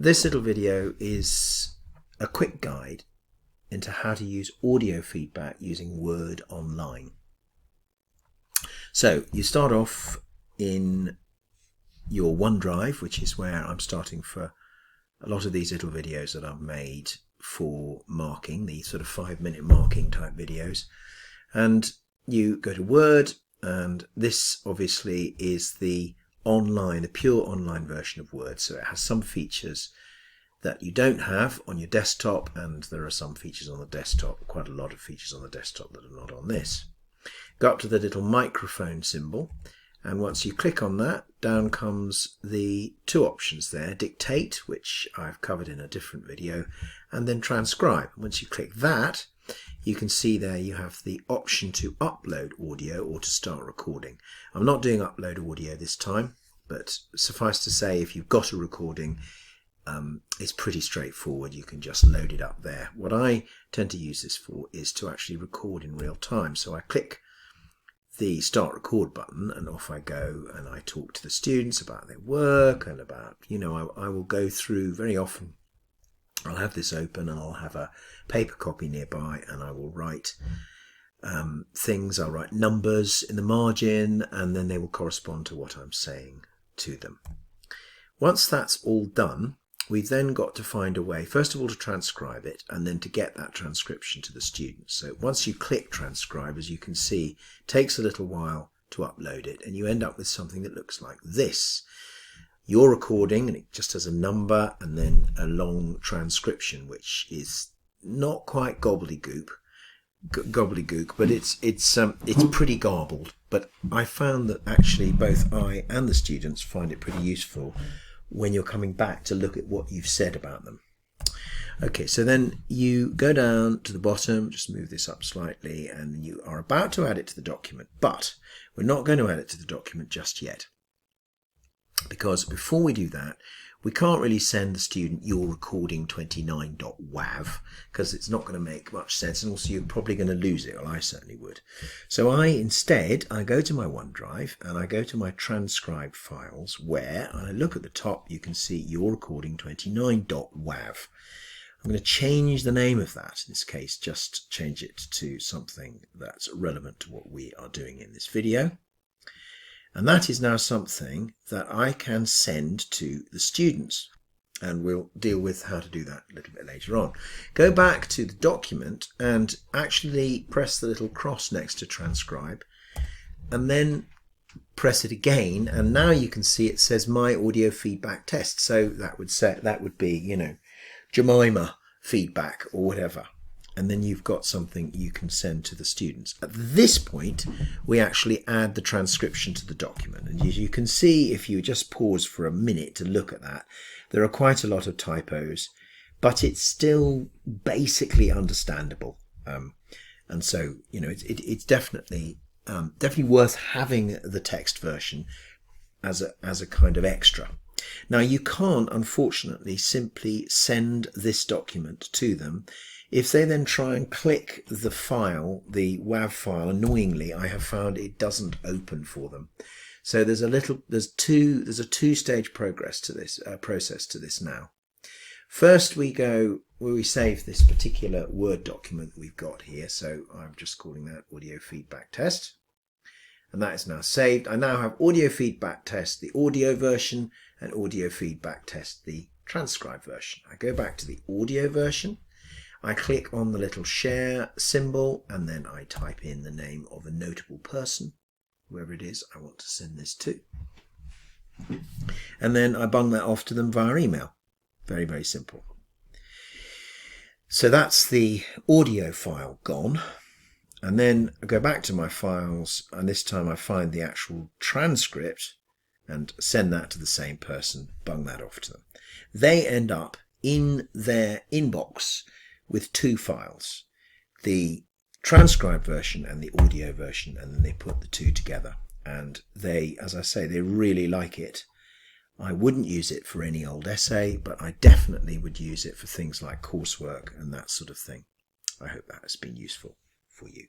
This little video is a quick guide into how to use audio feedback using Word Online. So you start off in your OneDrive, which is where I'm starting for a lot of these little videos that I've made for marking, the sort of 5-minute marking type videos. And you go to Word, and this obviously is the pure online version of Word. So it has some features that you don't have on your desktop, and there are some features on the desktop, quite a lot of features on the desktop that are not on this. Go up to the little microphone symbol, and once you click on that, down comes the two options there: dictate, which I've covered in a different video, and then transcribe. Once you click that, you can see there you have the option to upload audio or to start recording. I'm not doing upload audio this time, but suffice to say, if you've got a recording, it's pretty straightforward. You can just load it up there. What I tend to use this for is to actually record in real time. So I click the start record button and off I go, and I talk to the students about their work and about, I will go through very often. I'll have this open and I'll have a paper copy nearby, and I will write things. I'll write numbers in the margin, and then they will correspond to what I'm saying to them. Once that's all done, we've then got to find a way, first of all, to transcribe it, and then to get that transcription to the students. So once you click transcribe, as you can see, it takes a little while to upload it, and you end up with something that looks like this. You're recording, and it just has a number and then a long transcription, which is not quite gobbledygook, but it's pretty garbled. But I found that actually both I and the students find it pretty useful when you're coming back to look at what you've said about them. Okay, so then you go down to the bottom, just move this up slightly, and you are about to add it to the document, but we're not going to add it to the document just yet. Because before we do that, we can't really send the student your recording 29.wav, because it's not going to make much sense, and also you're probably going to lose it. Well, I certainly would. So instead I go to my OneDrive and I go to my transcribed files, where I look at the top, you can see your recording 29.wav. I'm going to change the name of that. In this case, just change it to something that's relevant to what we are doing in this video. And that is now something that I can send to the students. And we'll deal with how to do that a little bit later on. Go back to the document and actually press the little cross next to transcribe, and then press it again. And now you can see it says my audio feedback test. So that would be, Jemima feedback or whatever. And then you've got something you can send to the students. At this point, we actually add the transcription to the document. And as you can see, if you just pause for a minute to look at that, there are quite a lot of typos, but it's still basically understandable. And so, it's definitely worth having the text version as a kind of extra. Now, you can't, unfortunately, simply send this document to them. If they then try and click the file, the WAV file, annoyingly, I have found it doesn't open for them. So there's a two-stage process to this now. First, we go where we save this particular Word document we've got here. So I'm just calling that audio feedback test, and that is now saved. I now have audio feedback test, the audio version, and audio feedback test, the transcribed version. I go back to the audio version. I click on the little share symbol, and then I type in the name of a notable person, whoever it is I want to send this to. And then I bung that off to them via email. Very, very simple. So that's the audio file gone. And then I go back to my files, and this time I find the actual transcript and send that to the same person, bung that off to them. They end up in their inbox with two files, the transcribed version and the audio version, and then they put the two together. And they, as I say, they really like it. I wouldn't use it for any old essay, but I definitely would use it for things like coursework and that sort of thing. I hope that has been useful for you.